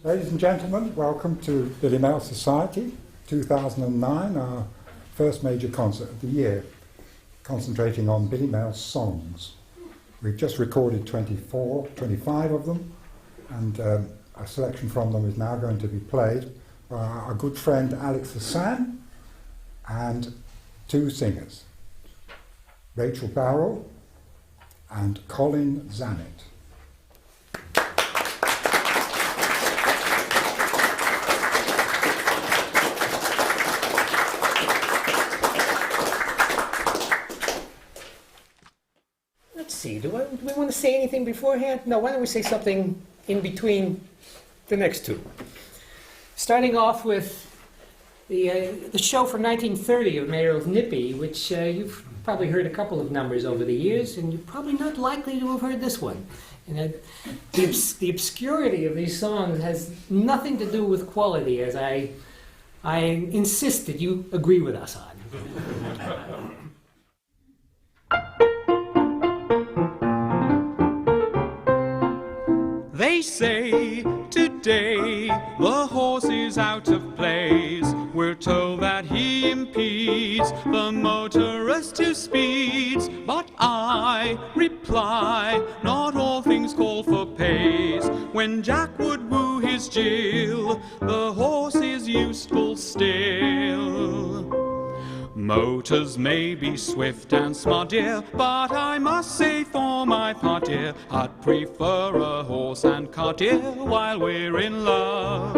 Ladies and gentlemen, welcome to Billy Mayerl Society 2009, our first major concert of the year, concentrating on Billy Mayerl's songs. We've just recorded 25 of them, and a selection from them is now going to be played by our good friend Alex Hassan and two singers, Rachel Barrell and Colin Zammit. Do we want to say anything beforehand? No, why don't we say something in between the next two? Starting off with the show from 1930 of Mayerl's Nippy, which you've probably heard a couple of numbers over the years, and you're probably not likely to have heard this one. And the obscurity of these songs has nothing to do with quality, as I insist that you agree with us on. They say today the horse is out of place. We're told that he impedes the motorist who speeds. But I reply, not all things call for pace. When Jack would woo his Jill, the horse is useful still. Motors may be swift and smart, dear, but I must say for my part, dear, I'd prefer a horse and cart, dear, while we're in love.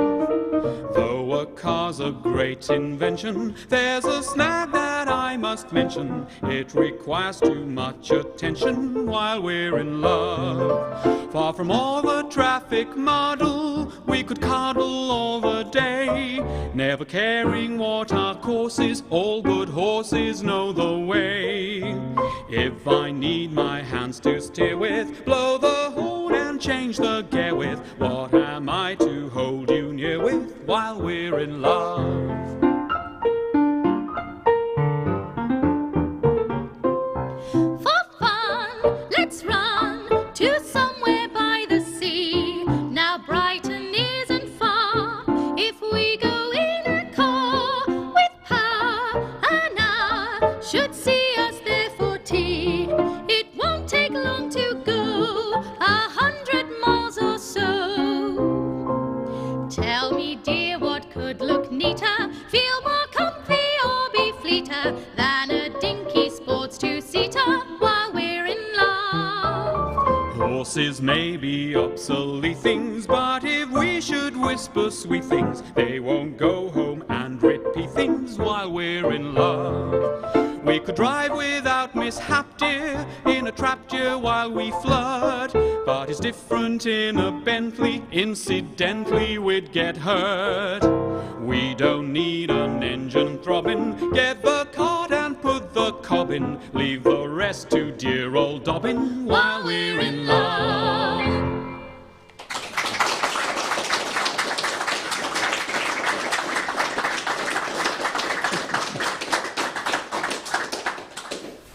Though a car's a great invention, there's a snag that I must mention. It requires too much attention while we're in love. Far from all the traffic muddle, we could cuddle all the day, never caring what our course is. All good horses know the way. If I need my hands to steer with, blow the horn and change the gear with, what am I to hold you near with while we're in love? For fun, let's run to somewhere by the sea. Now Brighton isn't far if we go in a car with Pa and I should see us there for tea. It won't take long to go 100 miles or so. Tell me, dear, what could look neater, feel more comfy or be fleeter than a dinky sports two-seater while we're in love? Horses may be obsolete things, but if we should whisper sweet things, they won't go home and repeat things while we're in love. We could drive without mishap, dear, in a trap, dear, while we flirt, but it's different in a Bentley, incidentally we'd get hurt. We don't need an engine throbbing, get the cart and put the cob in, leave the rest to dear old Dobbin while we're in love.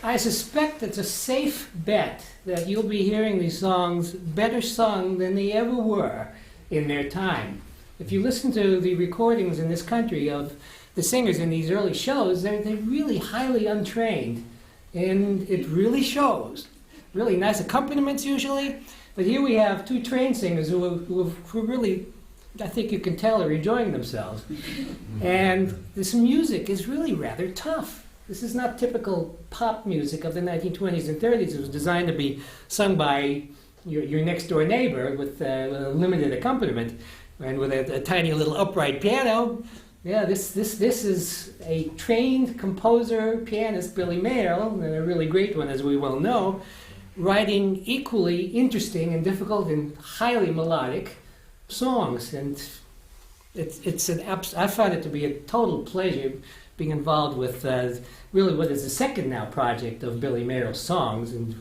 I suspect it's a safe bet that you'll be hearing these songs better sung than they ever were in their time. If you listen to the recordings in this country of the singers in these early shows, they're really highly untrained, and it really shows. Really nice accompaniments usually, but here we have two trained singers who really, I think you can tell, are enjoying themselves. And this music is really rather tough. This is not typical pop music of the 1920s and 30s. It was designed to be sung by your next door neighbor with a limited accompaniment and with a tiny little upright piano. Yeah, this is a trained composer, pianist, Billy Mayerl, and a really great one, as we well know, writing equally interesting and difficult and highly melodic songs. And I found it to be a total pleasure being involved with really what is the second now project of Billy Mayerl's songs, and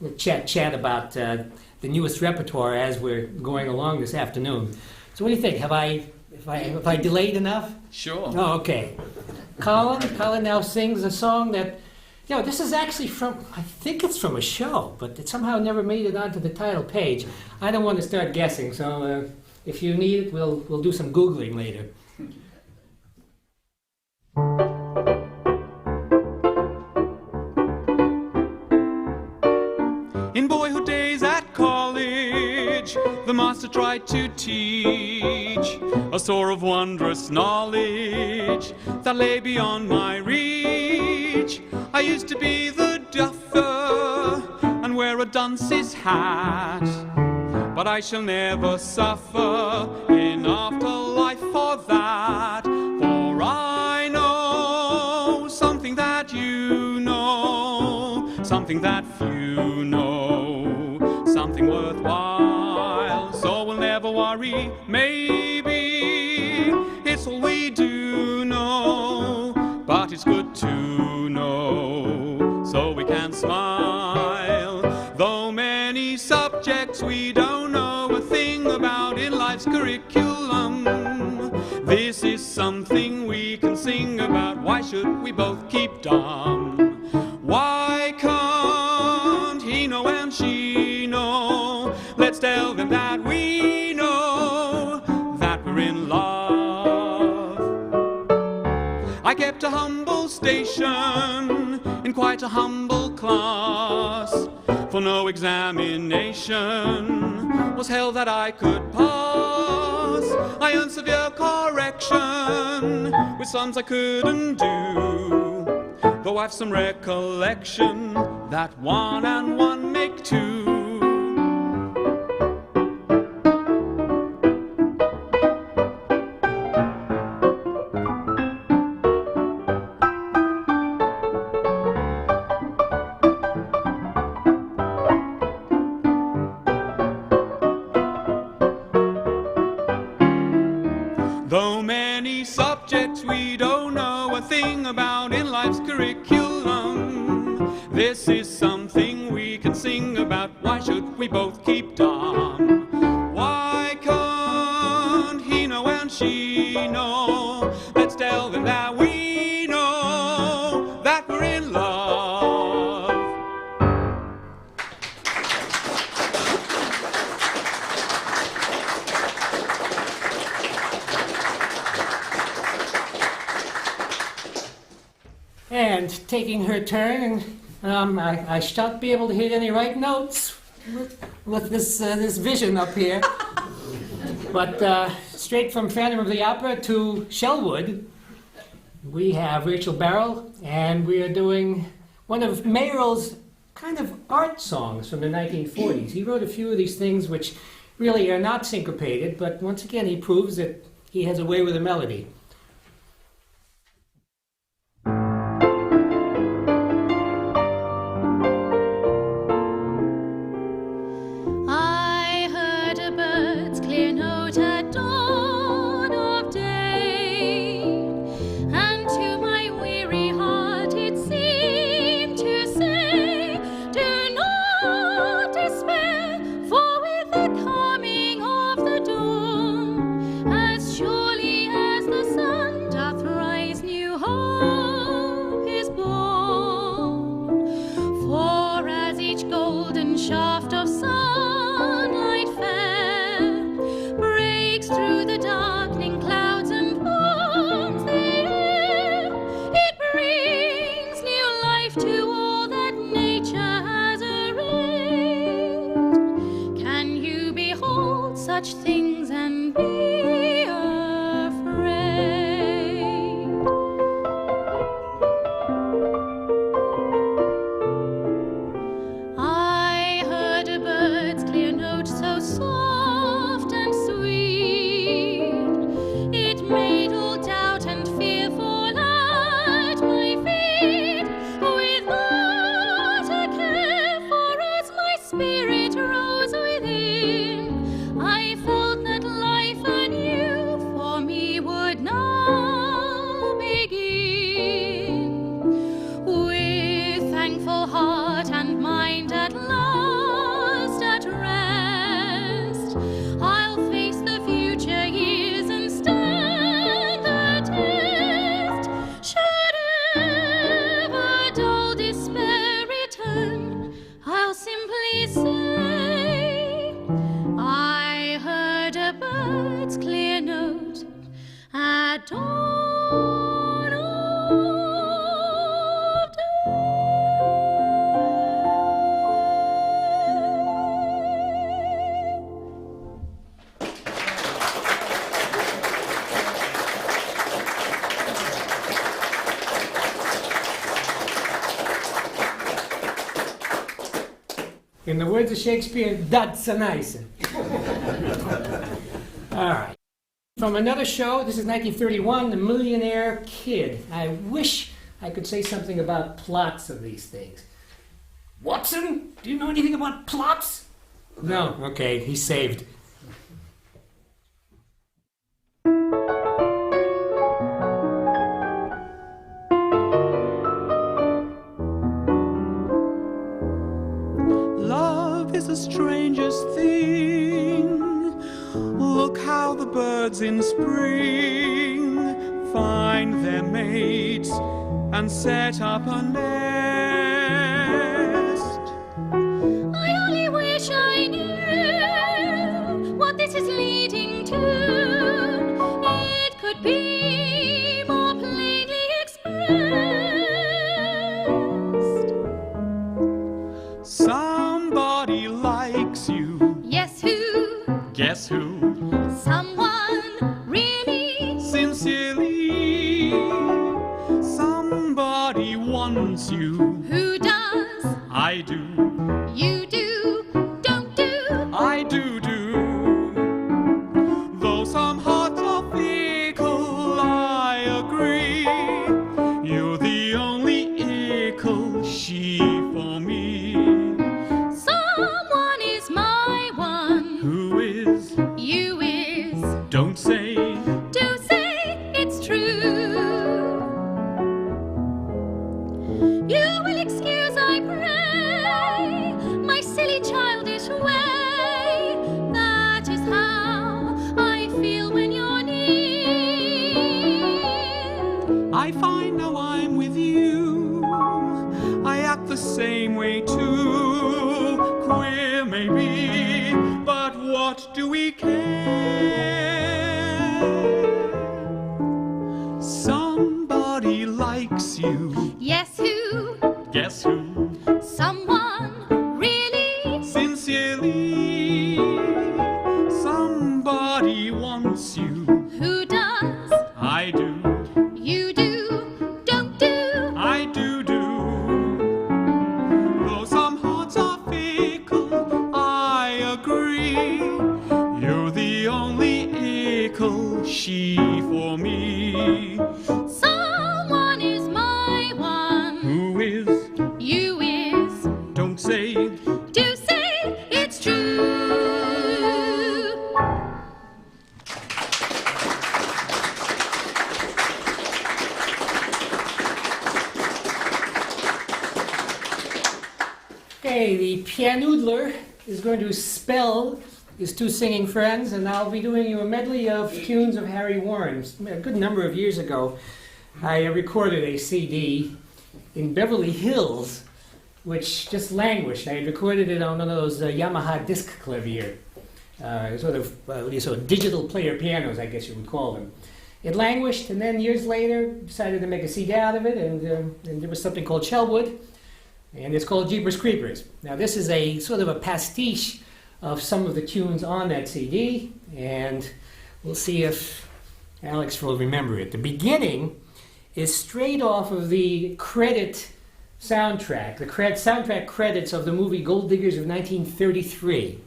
we'll chat about the newest repertoire as we're going along this afternoon. So what do you think? Have I delayed enough? Sure. Oh, okay. Colin now sings a song that, this is actually from, I think it's from a show, but it somehow never made it onto the title page. I don't want to start guessing, so If you need it, we'll do some Googling later. In boyhood days at college, the master tried to teach a store of wondrous knowledge that lay beyond my reach. I used to be the duffer and wear a dunce's hat, but I shall never suffer in afterlife for that. For I know something that you know, something that few know, something worthwhile, so we'll never worry. Maybe it's all we do know, but it's good to know, so we can smile. Though many subjects we don't know a thing about in life's curriculum, this is something we can sing about. Why should we both keep dumb? Why can't he know and she know? Let's tell them that we know that we're in love. I kept a humble station in quite a humble class, for no examination was held that I could pass. I earned severe correction with sums I couldn't do, though I've some recollection that 1 and 1 make 2. Though many subjects we don't know a thing about in life's curriculum, this is something we can sing about. Why should we both keep dumb? Why can't he know and she know? Let's tell them that we know that we're in love. And taking her turn, I shan't be able to hit any right notes with this vision up here. But straight from Phantom of the Opera to Shellwood, we have Rachel Barrell, and we are doing one of Mayerl's kind of art songs from the 1940s. He wrote a few of these things which really are not syncopated, but once again he proves that he has a way with a melody. Spirit rose within. I felt that life anew bird's clear note at dawn of day. In the words of Shakespeare, that's a nice. All right. From another show, this is 1931, The Millionaire Kid. I wish I could say something about plots of these things. Watson, do you know anything about plots? No, okay, he's saved. Love is the strangest thing. Look how the birds in spring find their mates and set up a nest. I only wish I knew what this is leading to. It could be more plainly expressed. Somebody likes you. Yes, who? Guess who? Someone really. Sincerely. Somebody wants you. Who does? I do. You do. Don't do. I do. Though some hearts are fickle, I agree. You're the only ickle she for me. Someone is my one. Who is? You is. Don't say. Do say it's true. You will excuse, I pray, my silly childish way. That is how I feel when you're near. I find now I'm with you. I act the same way too. Queer maybe, but what do we care? Somebody likes you. Yes, who? Guess who? Someone really. Sincerely. Somebody wants you. Who does? I do. You do. Don't do. I do. Though some hearts are fickle, I agree. You're the only ickle she for me. Someone is my one. Who is? You is. Don't say. Do say it's true. Okay, the pianoodler is going to spell his two singing friends, and I'll be doing you a medley of tunes of Harry Warren. A good number of years ago, I recorded a CD in Beverly Hills, which just languished. I had recorded it on one of those Yamaha disc clavier, sort of digital player pianos, I guess you would call them. It languished, and then years later, decided to make a CD out of it, and there was something called Shellwood, and it's called Jeepers Creepers. Now this is a sort of a pastiche of some of the tunes on that CD, and we'll see if Alex will remember it. The beginning is straight off of the credit soundtrack, the soundtrack credits of the movie Gold Diggers of 1933.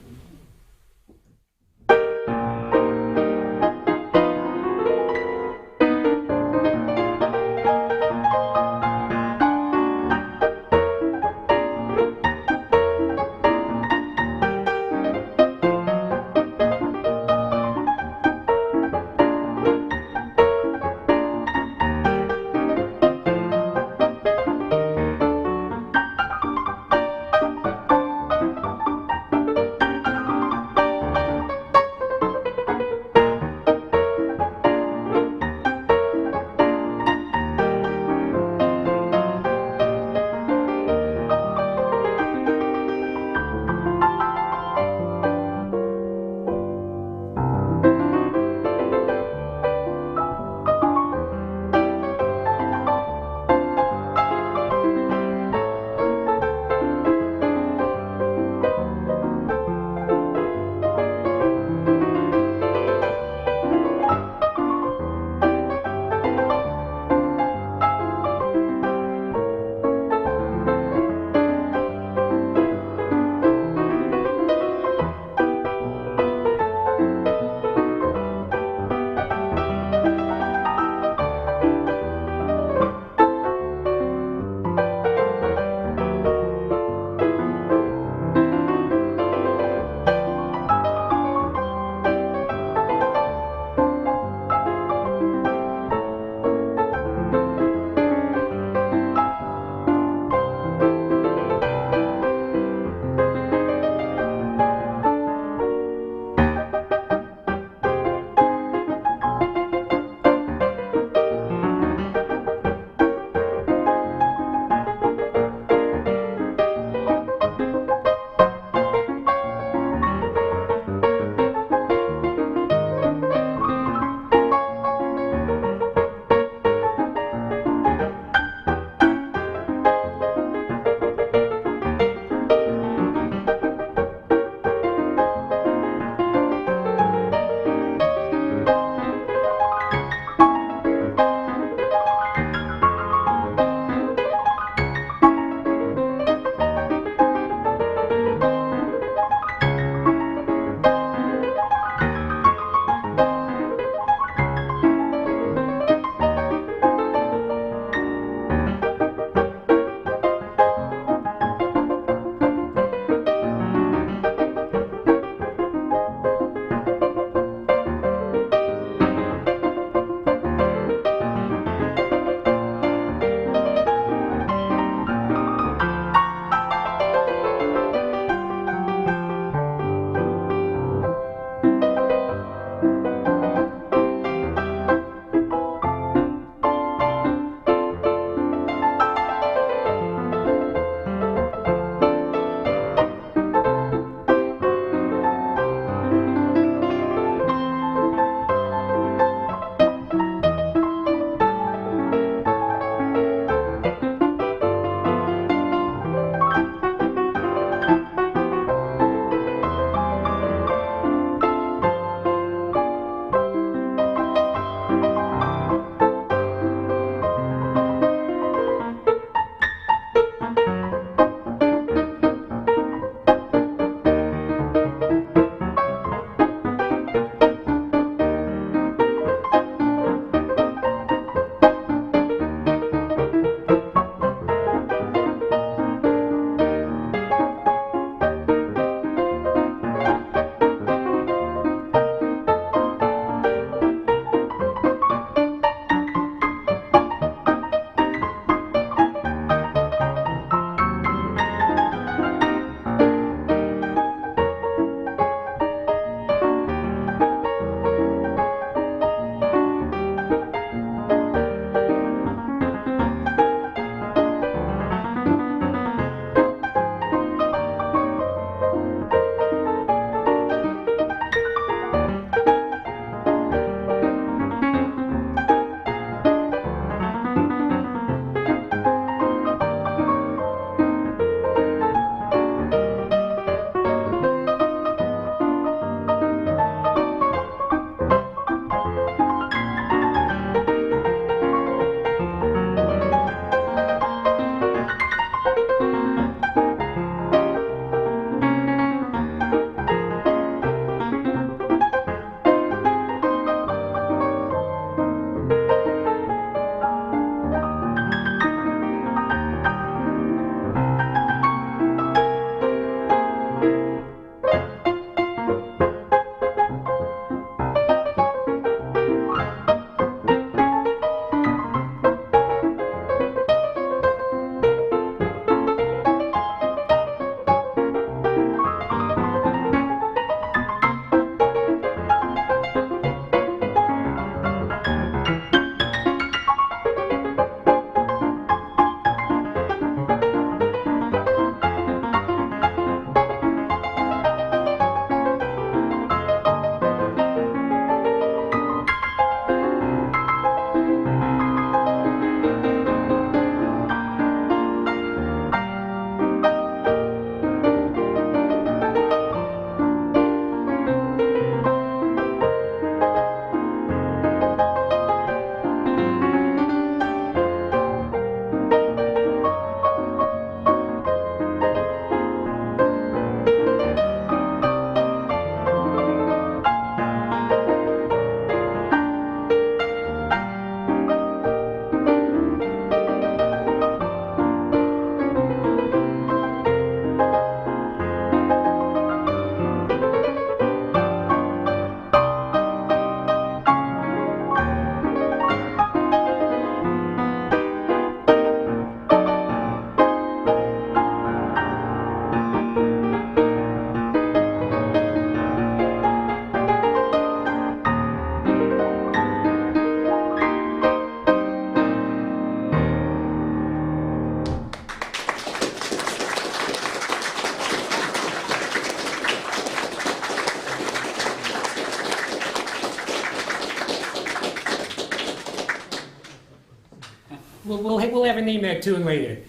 we'll have a name that tune later.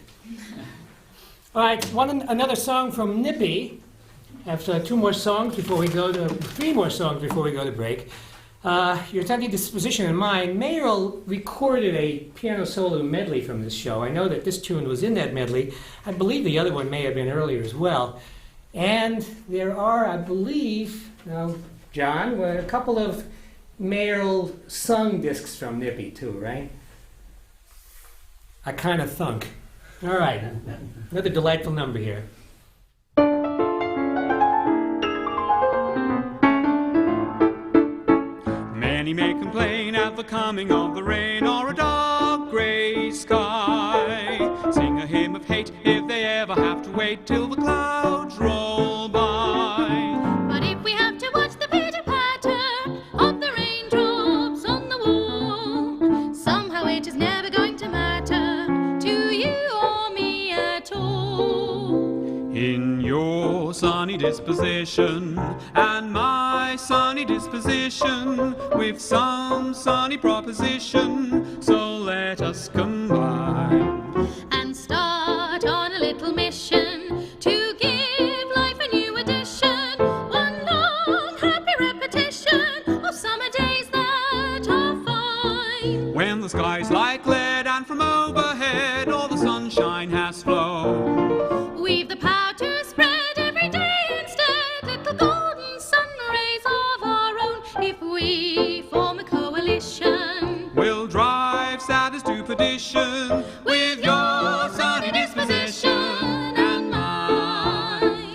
All right, another song from Nippy. After three more songs before we go to break. Your Sunday Disposition and mine, Mayerl recorded a piano solo medley from this show. I know that this tune was in that medley. I believe the other one may have been earlier as well. And there are, I believe, now, John, a couple of Mayerl sung discs from Nippy too, right? I kind of thunk. All right, another delightful number here. Many may complain at the coming of the rain or a dark grey sky. Sing a hymn of hate if they ever have to wait till the clouds roll by. But if we have to watch the pitter-patter of the raindrops on the wall, somehow it is never going to matter to you or me at all. In your sunny disposition and my sunny disposition, with some sunny proposition, so let us combine And start on a little mission to give life a new edition, one long happy repetition of summer days that are fine. when the sky's like lead and from overhead all the sunshine has flown. We've the power to spread every day instead little golden sun rays of our own. If we form a coalition, We'll drive sadness to perdition with your sunny disposition and mine.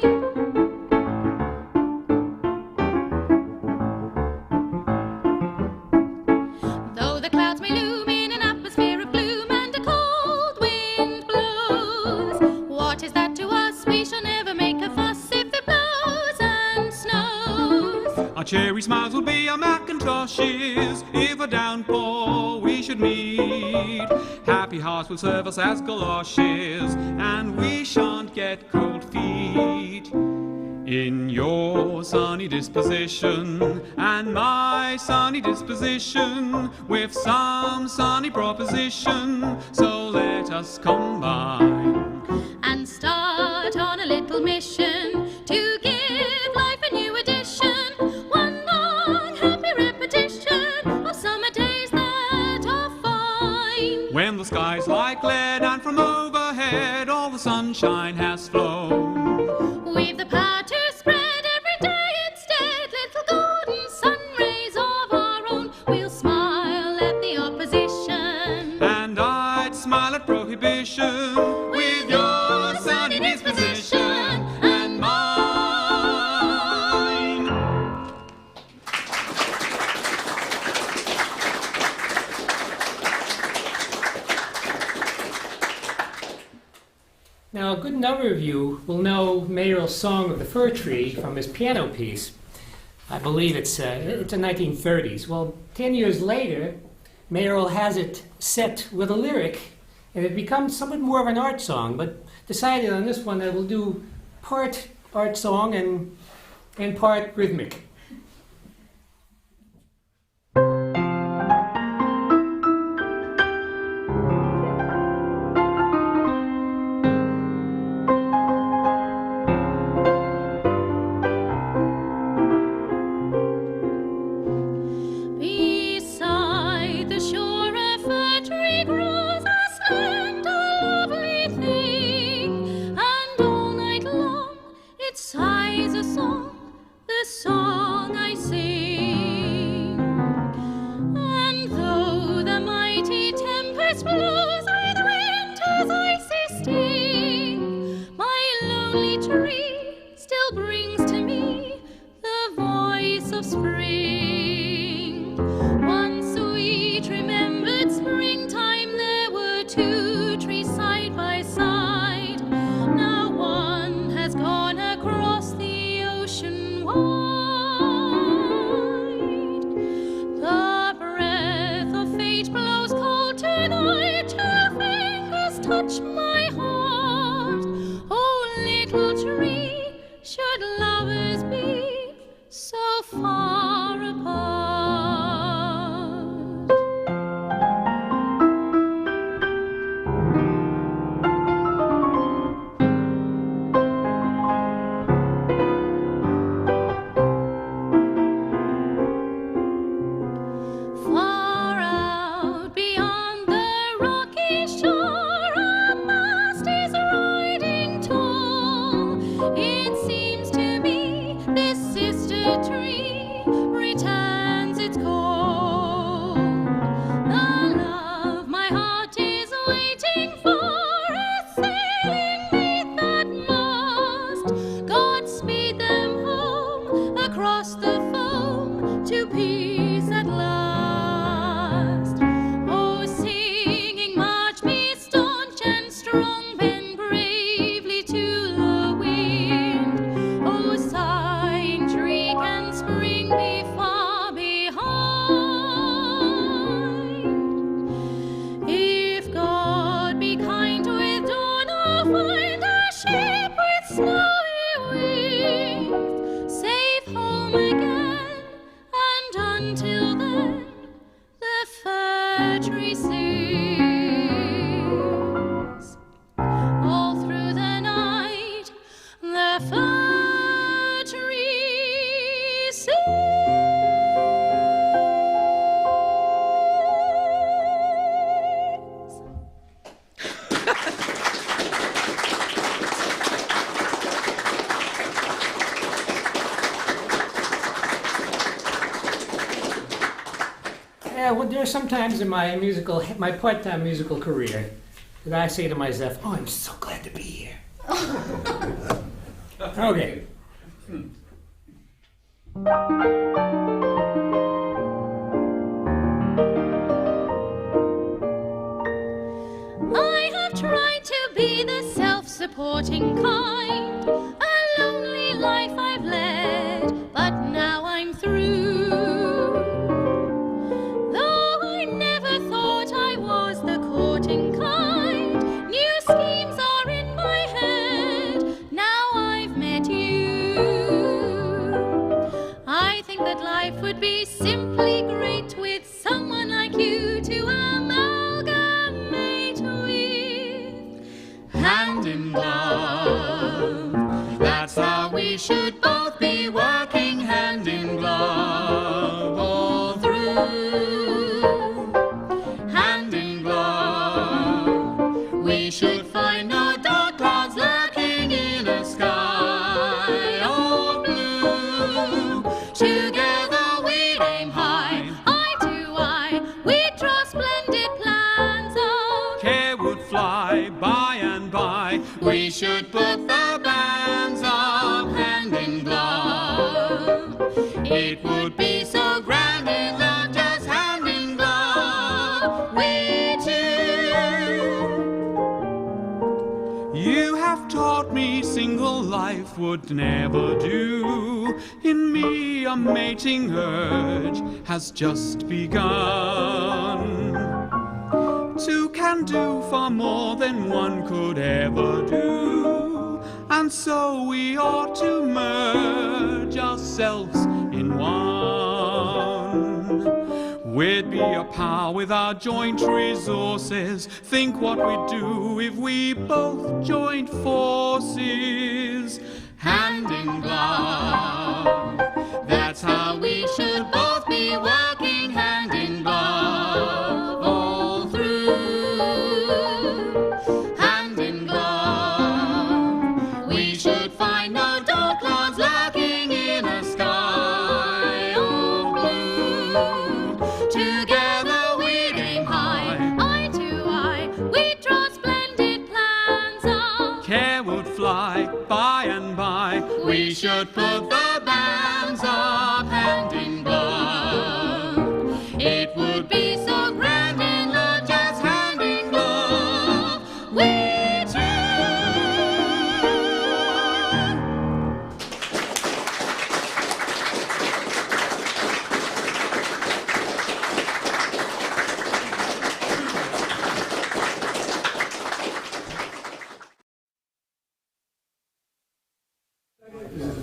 though the clouds may loom in an atmosphere of gloom and a cold wind blows, what is that to us? We shall never make a fuss if it blows and snows. Our cherry smiles will be our mackintoshes if a downpour we should meet. Happy hearts will serve us as galoshes, and we shan't get cold feet. In your sunny disposition and my sunny disposition, with some sunny proposition, so let us combine And start on a little mission to give life a new edition, one long happy repetition of summer days that are fine. when the sky's like lead and from overhead all the sunshine has flown. We've the power to spread every day instead little golden sun rays of our own. We'll smile at the opposition And I'd smile at prohibition with your sunny disposition and mine. Now, a good number of you will know Mayerl's song of the Fir Tree from his piano piece. I believe it's a 1930s. Well, 10 years later, Mayerl has it set with a lyric, and it becomes somewhat more of an art song, but decided on this one that we'll do part art song and part rhythmic. beside the shore. A fir tree grows a slender lovely thing, and all night long it sighs a song, the song I sing. And though the mighty tempest blows with winter's icy sting, my lonely tree still brings to me the voice of spring. One sweet remembered springtime there were two trees side by side. Now one has gone across the ocean wide. The breath of fate blows cold tonight, till fingers touch my heart. Oh, little tree, should lovers be so far apart? to peace at last. Oh, singing march me staunch and strong, bend bravely to the wind. Oh, sighing tree can spring be far behind. If God be kind with dawn, I'll find a ship with snowy wings, safe home again, and until then the fir tree sings. All through the night the fir tree sings. Yeah, well, there are some times in my part-time musical career that I say to myself, "Oh, I'm so glad to be here." Okay. I have tried to be the self-supporting kind. A lonely life I've led, but now I'm through. Though I never thought I was the courting kind, new schemes are in my head, now I've met you. I think that life would be simply great with someone like you to amalgamate with. Hand in glove, that's how we should both be working hand in glove all through. Hand in glove, we should find no dark clouds lurking in a sky all blue. Together we'd aim high, eye to eye, we'd draw splendid plans of Care would fly by and by. we should put the bands of hand in glove. It would be so grand in love, just hand in glove, we two. You have taught me single life would never do. In me a mating urge has just begun. Two can do far more than one could ever do, and so we ought to merge ourselves in one. We'd be a power with our joint resources. Think what we'd do if we both joined forces. Hand in glove, that's how we should both be working hand in glove all through. Hand in glove, we should find no dark clouds lurking in a sky all blue. Together we'd aim high, eye to eye, we'd draw splendid plans of Care would fly by and by. we should put the bands of hand in glove. It would be so grand in love, just hand in glove, we two.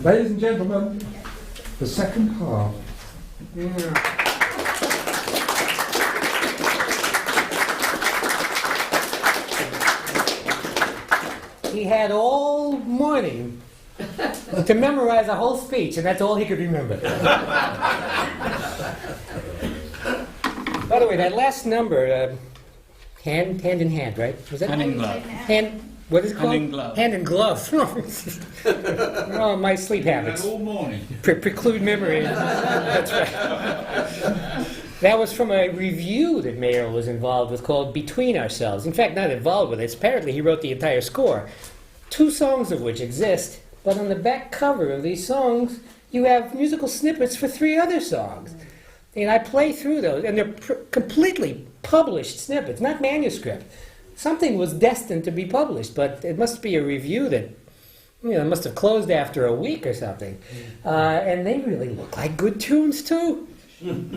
Ladies and gentlemen, the second half. He had all morning to memorize a whole speech, and that's all he could remember. By the way, that last number, hand in hand, right? Was that Hand in glove. Hand. What is it called? Hand in glove. Hand in glove. Oh, my sleep habits All morning. preclude memory. That's right. That was from a review that Mayerl was involved with called Between Ourselves. In fact, not involved with it. Apparently, he wrote the entire score. 2 songs of which exist, but on the back cover of these songs, you have musical snippets for 3 other songs. And I play through those, and they're completely published snippets, not manuscript. Something was destined to be published, but it must be a review that must have closed after a week or something. And they really look like good tunes, too.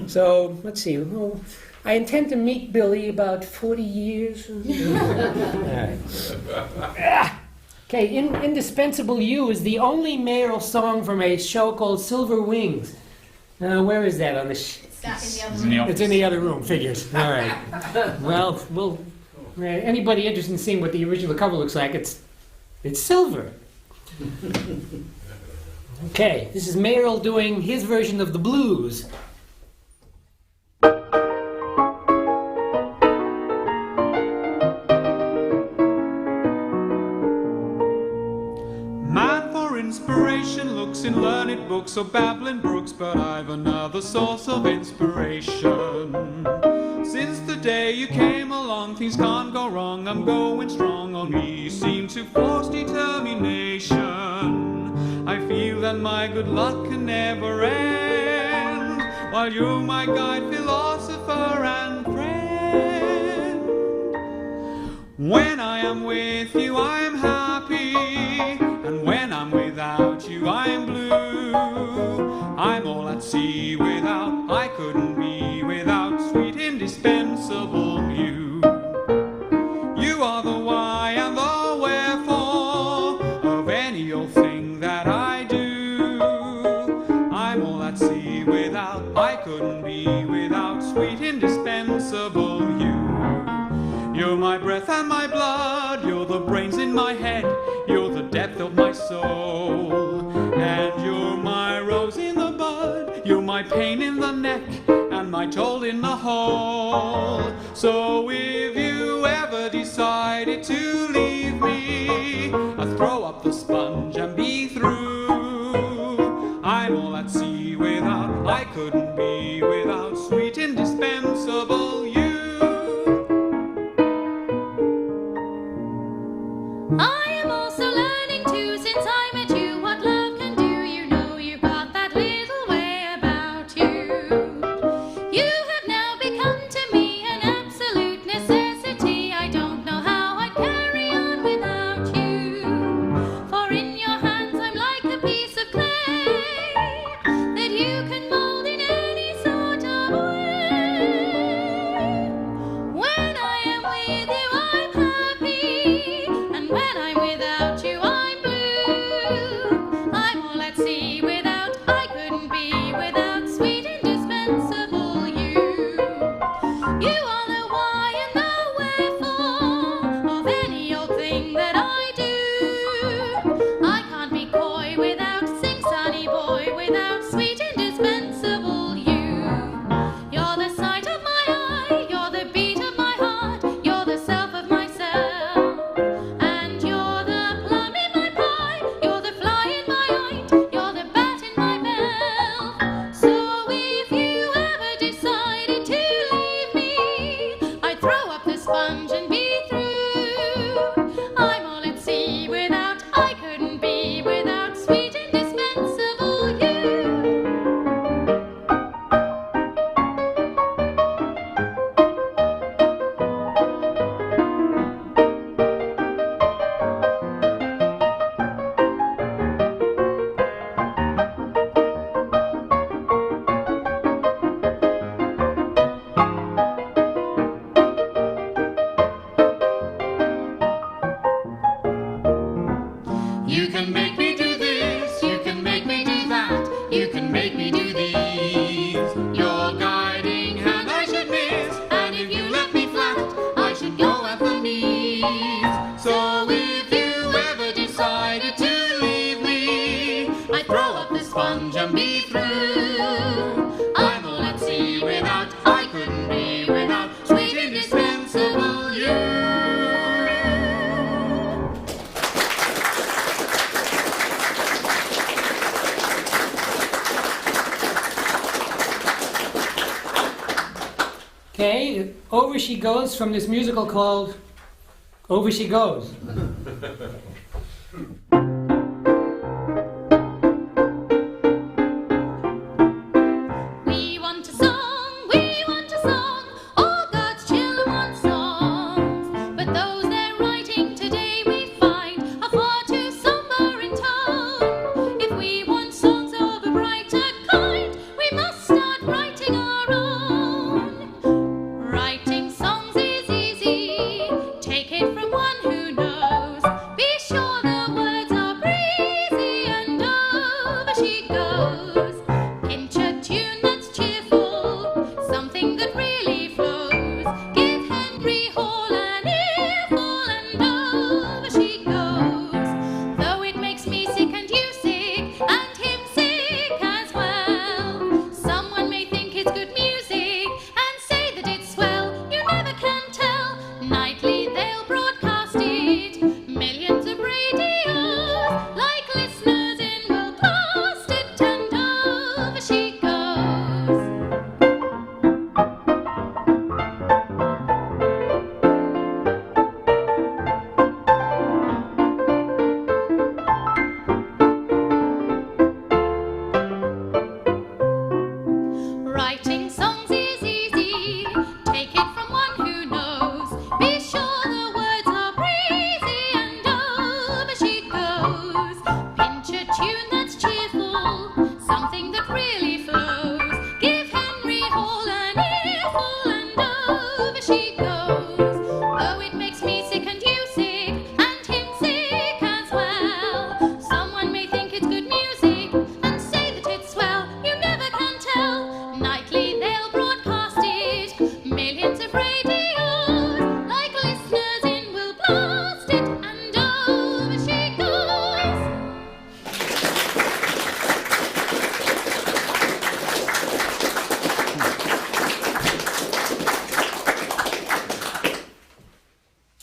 So, let's see. Well, I intend to meet Billy about 40 years. All right. Okay, Indispensable You is the only Mayerl song from a show called Silver Wings. Where is that on the... It's in the other room, figures. All right. Well, anybody interested in seeing what the original cover looks like, it's silver. Okay, this is Mayerl doing his version of the blues. Man for inspiration looks in learned books or babbling brooks, but I've another source of inspiration. Since the day you came along, things can't go wrong. I'm going strong, on me you seem to force determination. I feel that my good luck can never end, while you're my guide, philosopher and friend. When I am with you I am happy, and when I'm without you I am blue. I'm all at sea without, I couldn't be without sweet indispensable you. You are the why and the wherefore of any old thing that I do. I'm all at sea without, I couldn't be without sweet indispensable you. You're my breath and my blood, you're the brains in my head, you're the depth of my soul, and you're my rose in the bud, you're my pain in the neck, and my toll in the hole. So if you ever decided to leave me, I'd throw up the sponge and be through. I'm all at sea without, I couldn't be without sweet indispensable you. I am also learning too, since I met you, what love can do. You know you've got that little way about you. You have now become to me an absolute necessity. I don't know how I'd carry on without you. For in your hands I'm like a piece of clay that you can mold in any sort of way. When I am with you I'm happy, and when I'm without you I'm blue. I'm all at sea without, I couldn't be without sweet indispensable you. You are the why and the wherefore of any old thing that I do. I can't be coy without, sing sunny boy, without sweet indispensable you. You're the sight of my eye, you're the beat of my heart, you're the self of myself. And you're the plum in my pie, you're the fly in my eye, you're the bat in my bell. So if you ever decided to leave me, I'd throw up the sponge and be through. I'm all at sea without, I couldn't be without sweet indispensable you. You can make me do this, you can make me do that, you can make me do these. Your guiding hand I should miss, and if you left me flat, I should go at the knees. So if you ever decided to leave me, I'd throw up the sponge and be through. I'm all at sea without, I couldn't be without sweet indispensable you. Okay, Over She Goes from this musical called Over She Goes.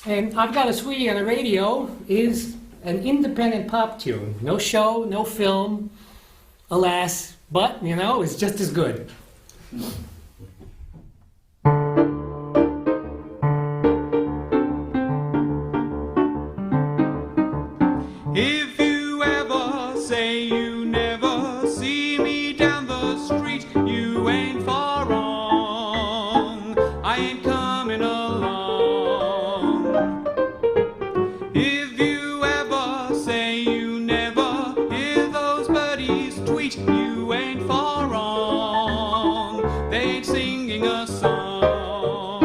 And I've Got a Sweetie on the Radio is an independent pop tune. No show, no film, alas, but, you know, it's just as good. If you ever say you never see me down the street, you ain't far wrong. I ain't coming along. If you ever say you never hear those birdies tweet, you ain't far wrong. They ain't singing a song.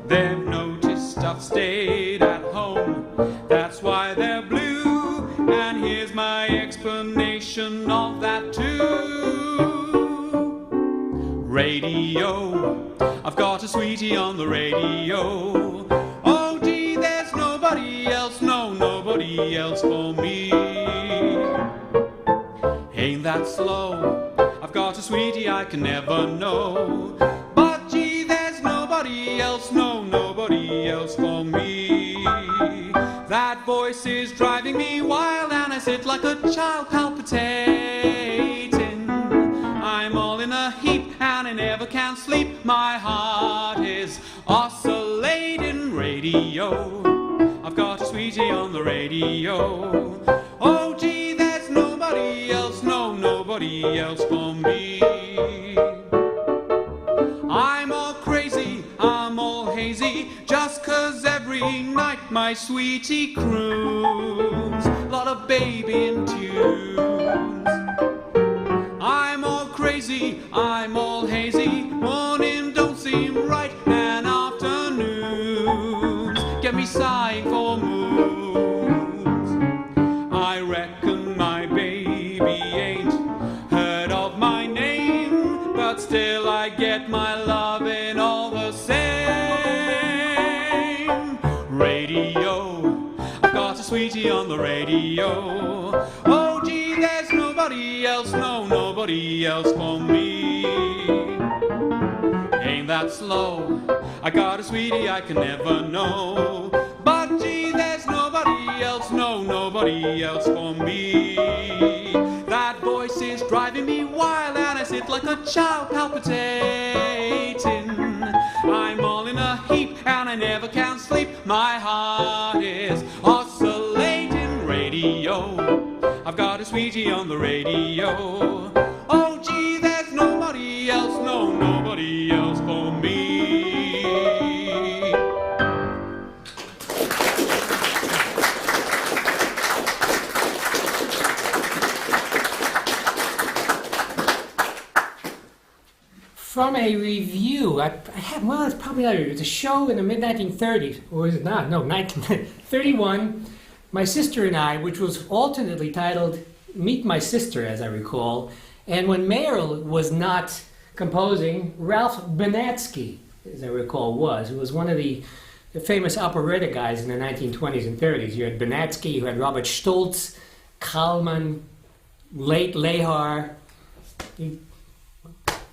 They've noticed I've stayed at home. That's why they're blue, and here's my explanation of that too. Radio, I've got a sweetie on the radio. Oh gee, there's nobody else, no, nobody else for me. Ain't that slow? I've got a sweetie I can never know. But gee, there's nobody else, no, nobody else for me. That voice is driving me wild, and I sit like a child palpitating. I'm all in a heap, and I never can sleep. My heart is oscillating. Radio, I've got a sweetie on the radio. Oh gee, there's nobody else, no, nobody else for me. I'm all crazy, I'm all hazy, just 'cause every night my sweetie croons. Lot of baby in tunes. I'm all crazy, I'm all hazy, morning don't seem right, and afternoons get me sighing for moons. I reckon my baby ain't heard of my name, but still I get my loving all the same. Radio, I've got a sweetie on the radio. Oh gee, there's nobody else, no, nobody else for me. Ain't that slow? I got a sweetie I can never know. But gee, there's nobody else, no, nobody else for me. That voice is driving me wild, and I sit like a child palpitating. I'm all in a heap, and I never can sleep. My heart is oscillating. Radio, I've got a sweetie on the radio. Oh gee, there's nobody else, no, nobody else for me. From a review, I had, well, it's probably not a review. It's a show in the mid-1930s, or is it not? No, 1931. My sister and I, which was alternately titled Meet My Sister, as I recall. And when Mayerl was not composing, Ralph Benatsky, as I recall, was, who was one of the famous operetta guys in the 1920s and 30s. You had Benatsky, you had Robert Stoltz, Kalman, late Lehar. I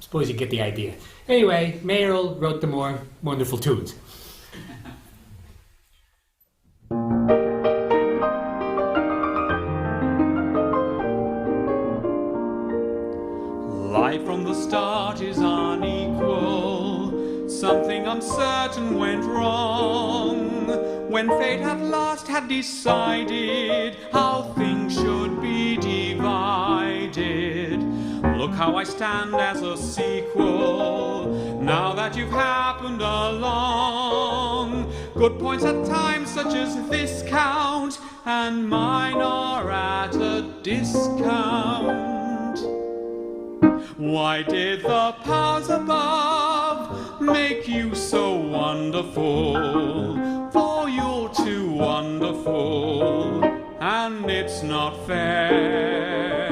suppose you get the idea. Anyway, Mayerl wrote the more wonderful tunes. Life from the start is unequal. Something uncertain went wrong when fate at last had decided how things should be divided. Look how I stand as a sequel, now that you've happened along. Good points at times such as this count, and mine are at a discount. Why did the powers above make you so wonderful? For you're too wonderful, and it's not fair.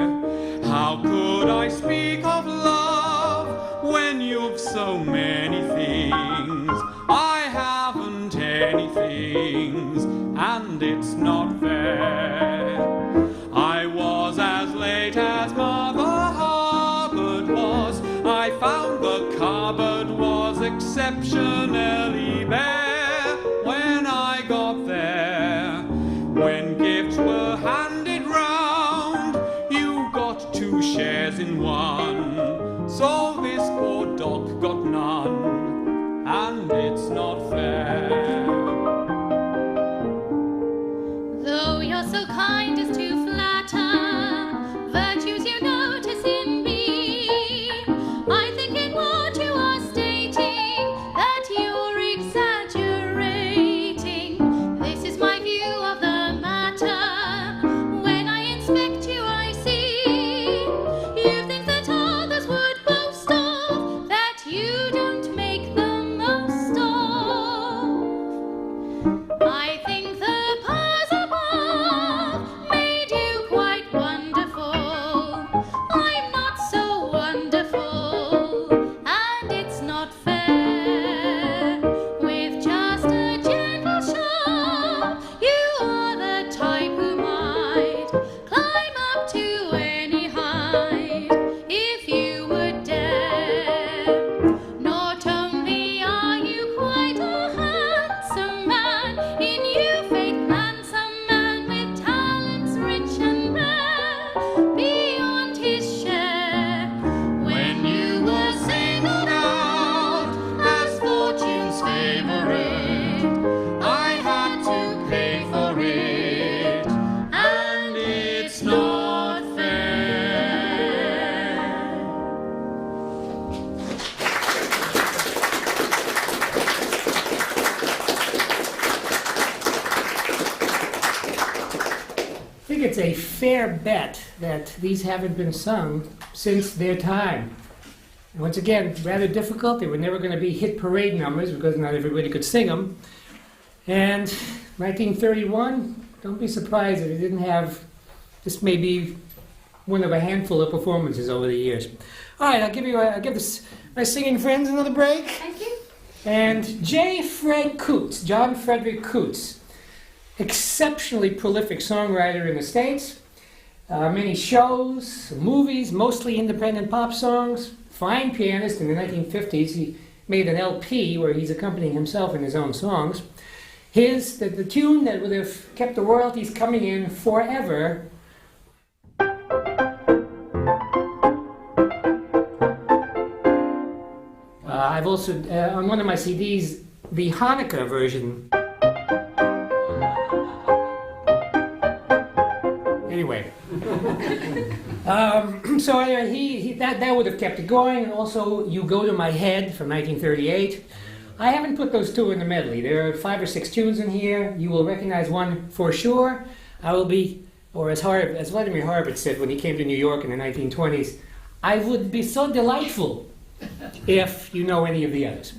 How could I speak of love when you've so many things? I haven't any things, and it's not fair. I was as late as Mother Hubbard was. I found the cupboard was exceptionally bare when So this poor dog got none, and it's not fair. Though you're so kind as to flatter virtues you notice in me, I think in what you are stating that you're exaggerating. This is my view of the matter. When I inspect you, I see you think that others would boast of that you don't make the most of. I think the powers above made you quite wonderful. I'm not so wonderful, and it's not fair. With just a gentle shove, you are the type who might climb up to any height if you would dare. Not only are you quite a handsome man, in you fate handsome man with talents rich and rare, beyond his share. When you were singled out as fortune's favorite, I had to pay for it, and it's not fair. I think it's a fair bet that these haven't been sung since their time. And once again, rather difficult. They were never going to be hit parade numbers because not everybody could sing them. And 1931, don't be surprised if it didn't have, this may be one of a handful of performances over the years. All right, I'll give my singing friends another break. Thank you. And J. Fred Coots, John Frederick Coots, exceptionally prolific songwriter in the States. Many shows, movies, mostly independent pop songs. Fine pianist in the 1950s. He made an LP where he's accompanying himself in his own songs. The tune that would have kept the royalties coming in forever. I've also, on one of my CDs, the Hanukkah version. Anyway. So anyway, that would have kept it going. And also, You Go to My Head from 1938. I haven't put those two in the medley. There are 5 or 6 tunes in here. You will recognize one for sure. I will be, or as Vladimir Horowitz said when he came to New York in the 1920s, I would be so delightful if you know any of the others.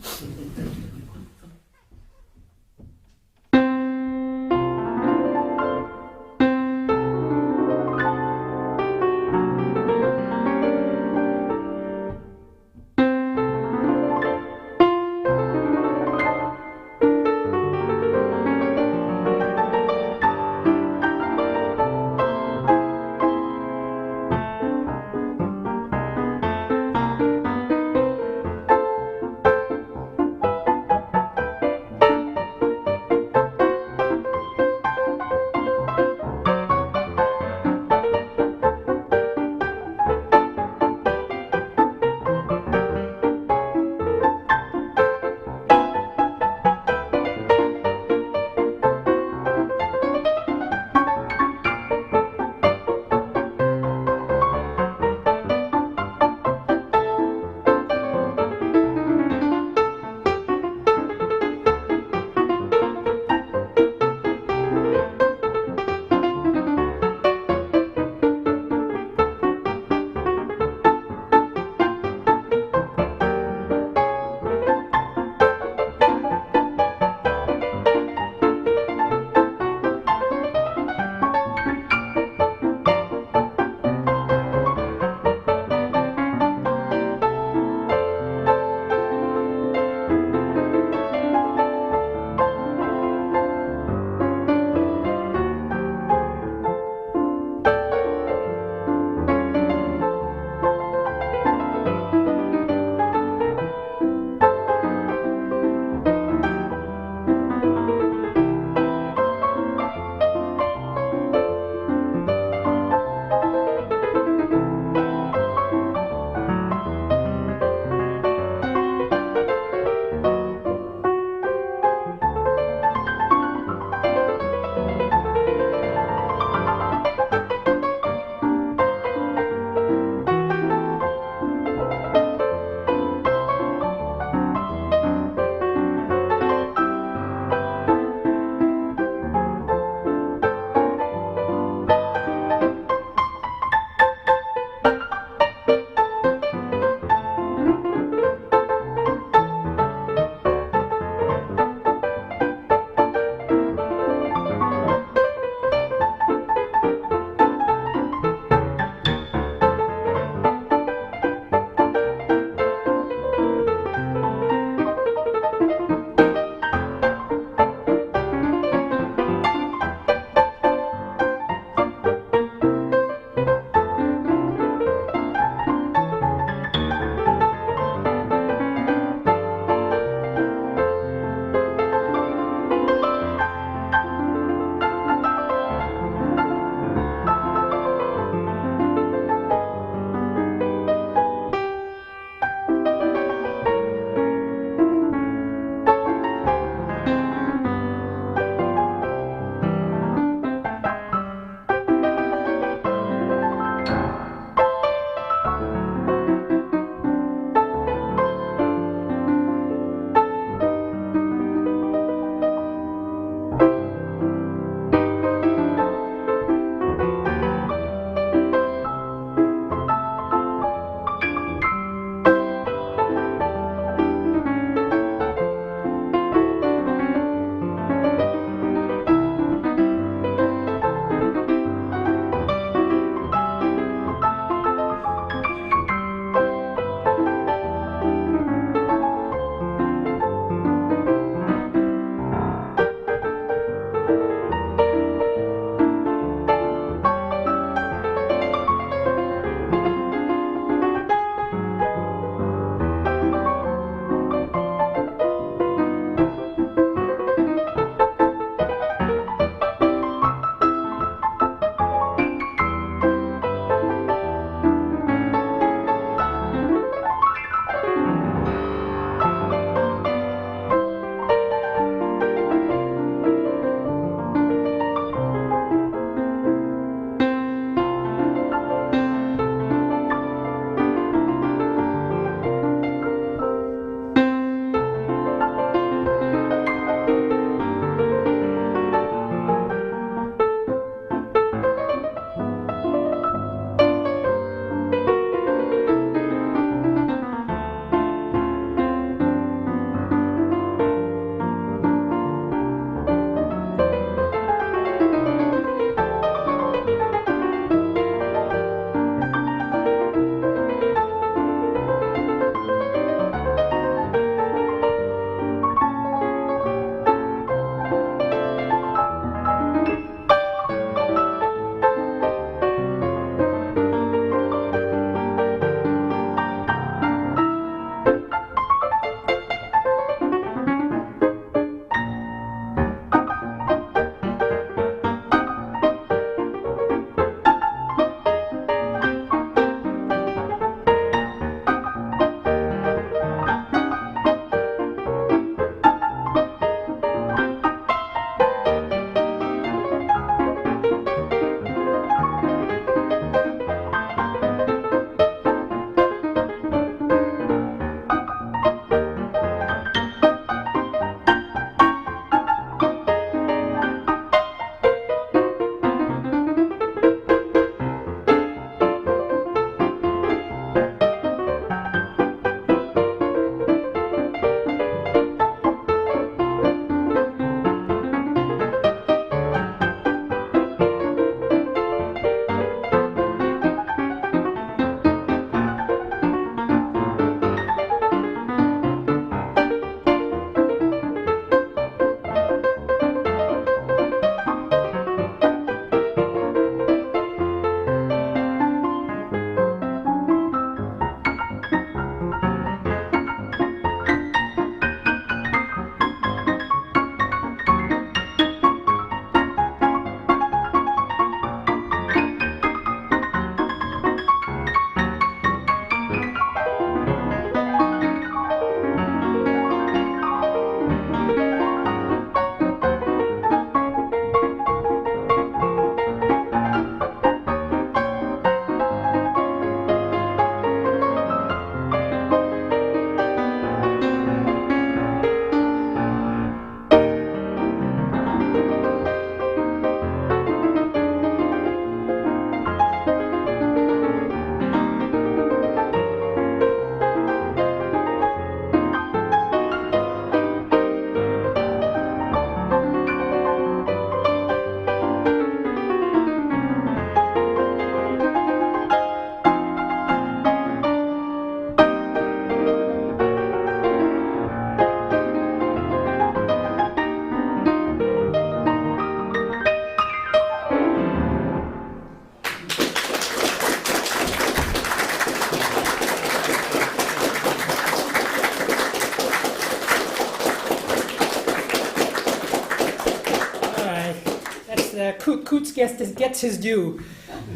Coots gets his due.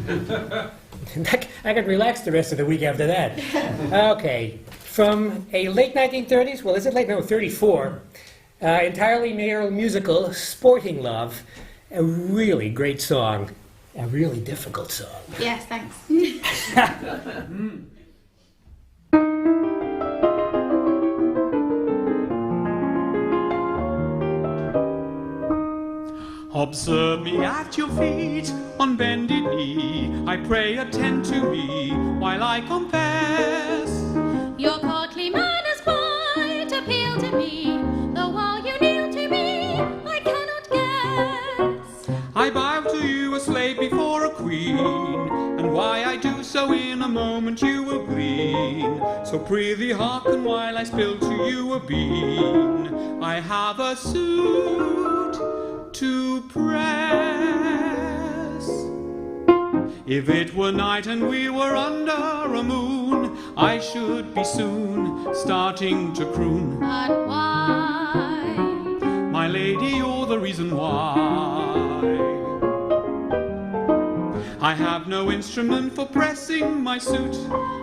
I could relax the rest of the week after that. Okay, from a late 1930s, well, is it late? No, 34. Entirely Mayerl musical, Sporting Love. A really great song. A really difficult song. Yes, thanks. Observe me at your feet, on bended knee. I pray attend to me while I confess. Your courtly manners quite appeal to me, though while you kneel to me, I cannot guess. I bow to you, a slave before a queen, and why I do so in a moment you will glean. So prithee hearken while I spill to you a bean. I have a suit to press. If it were night and we were under a moon, I should be soon starting to croon. But why? My lady, you're the reason why. I have no instrument for pressing my suit.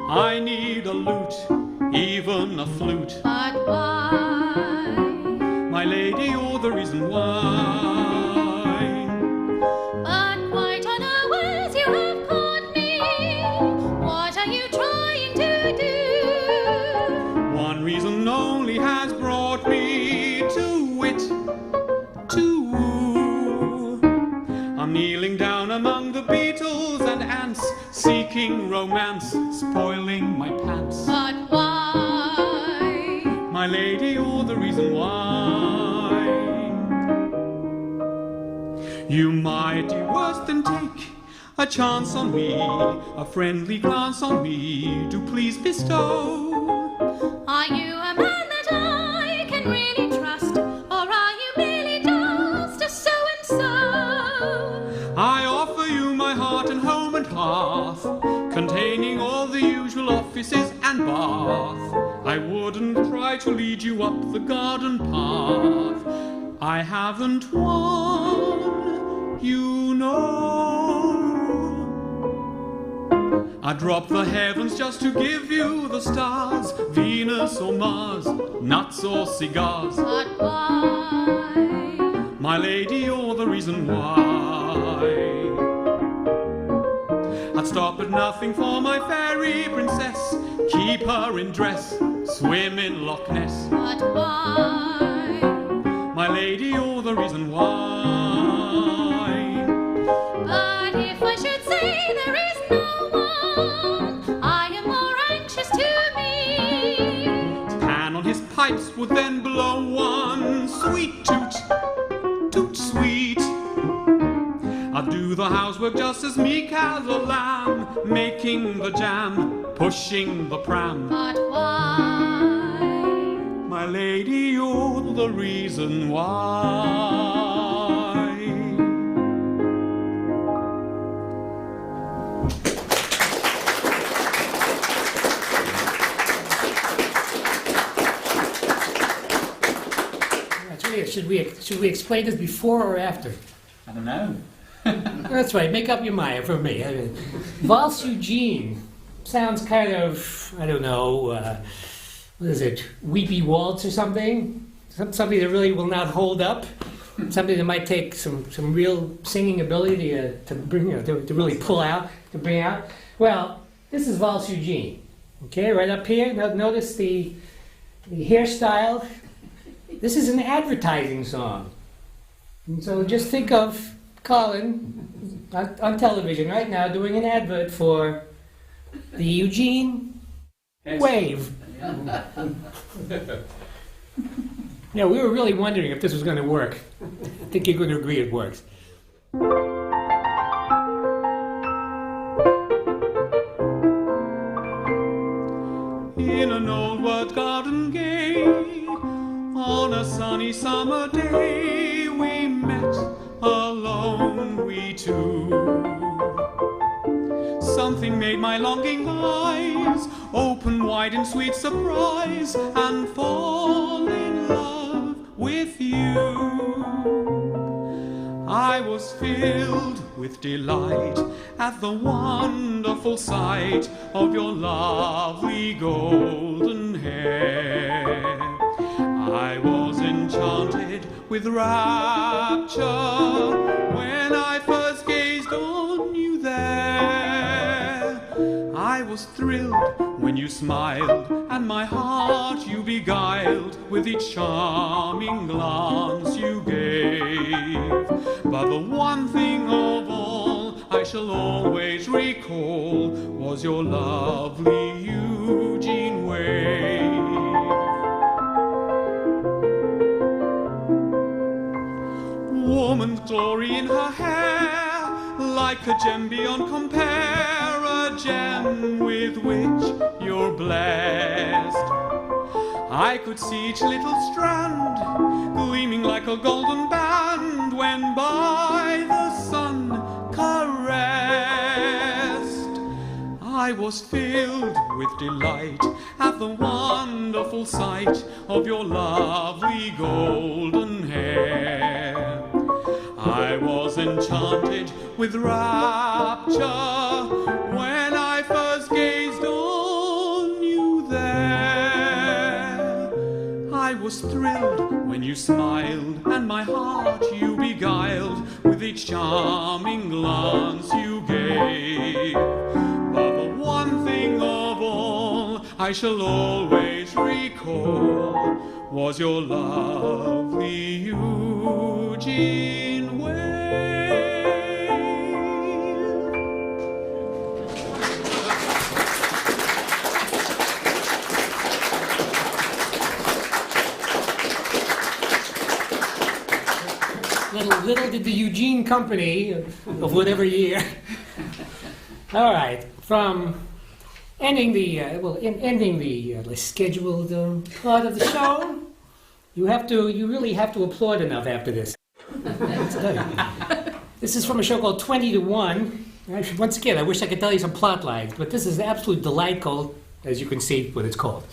I need a lute, even a flute. But why? My lady, you're the reason why. But quite unawares you have caught me. What are you trying to do? One reason only has brought me to it, to woo. I'm kneeling down among the beetles and ants, seeking romance, spoiling my pants. But why? My lady, you're the reason why. You might do worse than take a chance on me, a friendly glance on me, do please bestow. Are you a man that I can really trust, or are you merely just a so-and-so? I offer you my heart and home and hearth, containing all the usual offices and bath. I wouldn't try to lead you up the garden path. I haven't won, you know. I drop the heavens just to give you the stars, Venus or Mars, nuts or cigars. But why? My lady, you're the reason why. I'd stop at nothing for my fairy princess, keep her in dress, swim in Loch Ness. But why? My lady, you're the reason why. But if I should say there is no one I am more anxious to meet, Pan on his pipes would then blow one sweet toot, toot sweet. I'd do the housework just as meek as a lamb, making the jam, pushing the pram. but why? My lady, you're the reason why. That's weird. Should we explain this before or after? I don't know. That's right. Make up your mind for me. I mean, Valse Eugene sounds kind of, I don't know, what is it? Weepy waltz or something? Something that really will not hold up. Something that might take some real singing ability to bring, to really pull out, to bring out. Well, this is Valse Eugene. Okay, right up here. Now notice the hairstyle. This is an advertising song. And so just think of Colin on television right now doing an advert for the Eugene Wave. Yeah, we were really wondering if this was going to work. I think you're going to agree it works. In an old wood garden gay, on a sunny summer day, we met alone, we two. Something made my longing eyes open wide in sweet surprise and fall in love with you. I was filled with delight at the wonderful sight of your lovely golden hair. I was enchanted with rapture when I first gazed on you there. I was thrilled when you smiled, and my heart you beguiled with each charming glance you gave. But the one thing of all I shall always recall was your lovely Eugene wave. Woman's glory in her hair, like a gem beyond compare, a gem with which you're blessed. I could see each little strand gleaming like a golden band when by the sun caressed. I was filled with delight at the wonderful sight of your lovely golden hair. I was enchanted with rapture when I first gazed on you there. I was thrilled when you smiled, and my heart you beguiled with each charming glance you gave. But the one thing of all I shall always recall was your lovely Eugene wave. Little did the Eugene Company of whatever year. All right, from ending the scheduled part of the show, you really have to applaud enough after this. This is from a show called 20 to 1. Once again, I wish I could tell you some plot lines, but this is an absolute delight called, as you can see what it's called.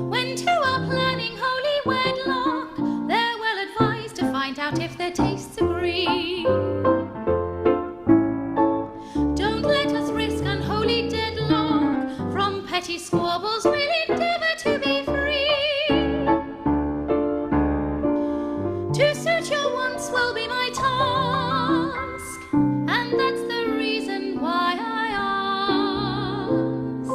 When two are planning holy wedlock, they're well advised to find out if their tastes agree. Don't let us risk unholy deadlock. From petty squabbles we'll endeavour to be free. To suit your wants will be my task, and that's the reason why I ask.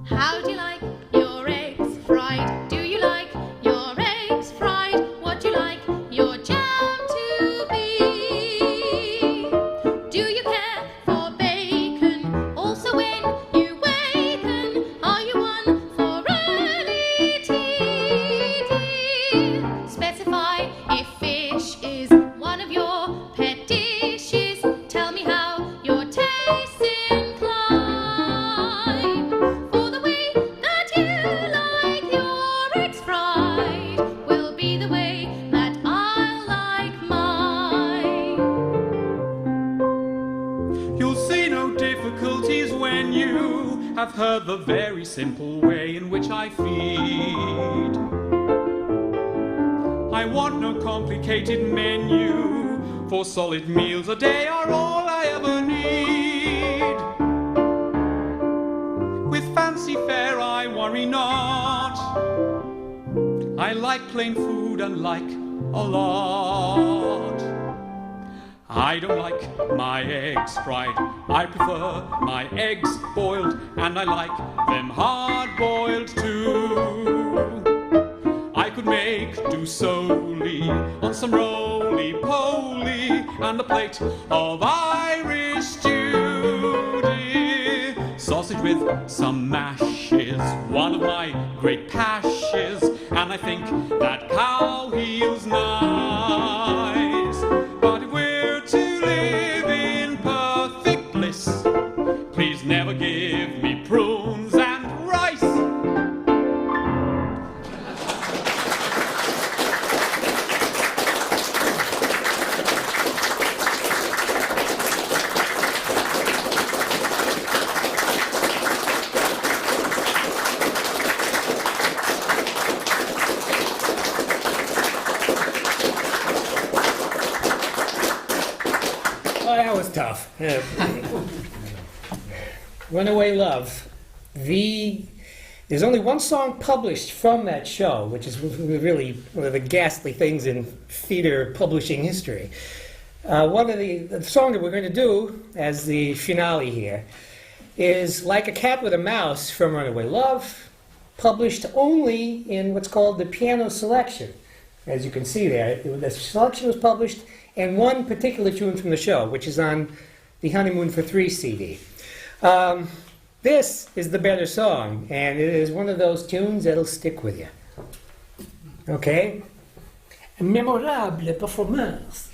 How do you like your eggs fried? Do you like your eggs fried? What do you like your jam to be? Do you care for bacon? Also when you waken, are you one for early tea? Specify if fish is one of your pet dishes. Tell me how your tastes incline. For the way that you like your eggs fried will be the way that I'll like mine. You'll see no difficulties when you have heard the very simple way in which I feed. I want no complicated menu, for solid meals a day are all I ever need. With fancy fare I worry not. I like plain food and like a lot. I don't like my eggs fried, I prefer my eggs boiled, and I like them hard-boiled too. I could make do solely on some roly-poly and a plate of Irish stew, dear. Sausage with some mash is one of my great pashes, and I think that cow heel's nice. But if we're to live in perfect bliss, please never give me prunes and rice. that was tough. Runaway Love. There's only one song published from that show, which is really one of the ghastly things in theater publishing history. The song that we're going to do as the finale here is Like a Cat with a Mouse from Runaway Love, published only in what's called the piano selection. As you can see there, the selection was published, and one particular tune from the show, which is on the Honeymoon for Three CD. This is the better song, and it is one of those tunes that'll stick with you. Okay? Memorable performance.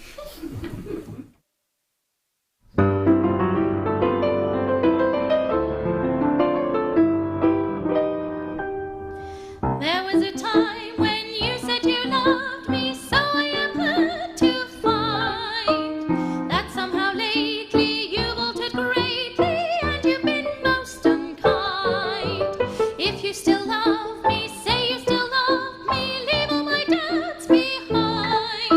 There was a time when you said you loved me, so I am hurt to find that somehow lately you've altered greatly and you've been most unkind. If you still love me, say you still love me, leave all my doubts behind.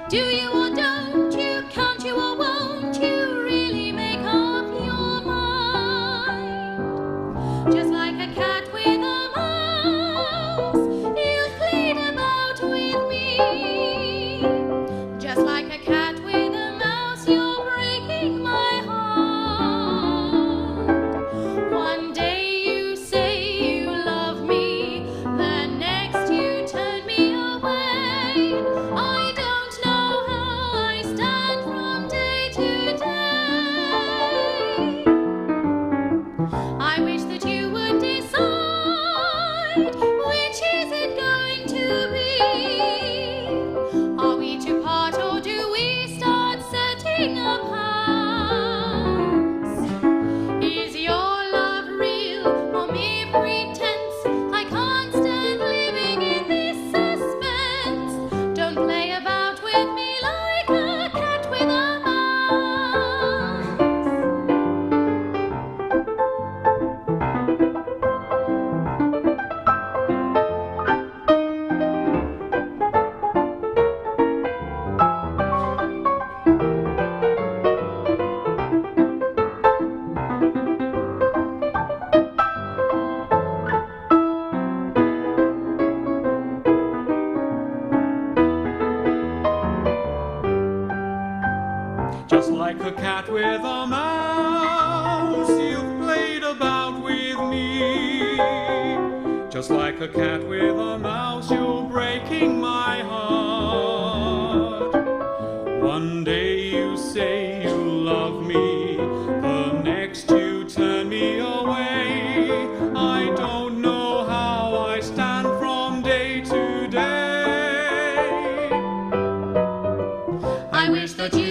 Do you or don't you, can't you or won't you really make up your mind? Just like a cat with a you played about with me. Just like a cat with a mouse, you're breaking my heart. One day you say you love me, the next you turn me away. I don't know how I stand from day to day. I wish that you would decide, which is it going to be? Are we to part or do we start setting up house? Is your love real or mere pretense? I can't stand living in this suspense. Don't play about with me like a cat with a mouse. Just like a cat with a mouse, you've played about with me. Just like a cat with a mouse, you're breaking my heart. One day you say you love me, the next you turn me away. I don't know how I stand from day to day. I wish that you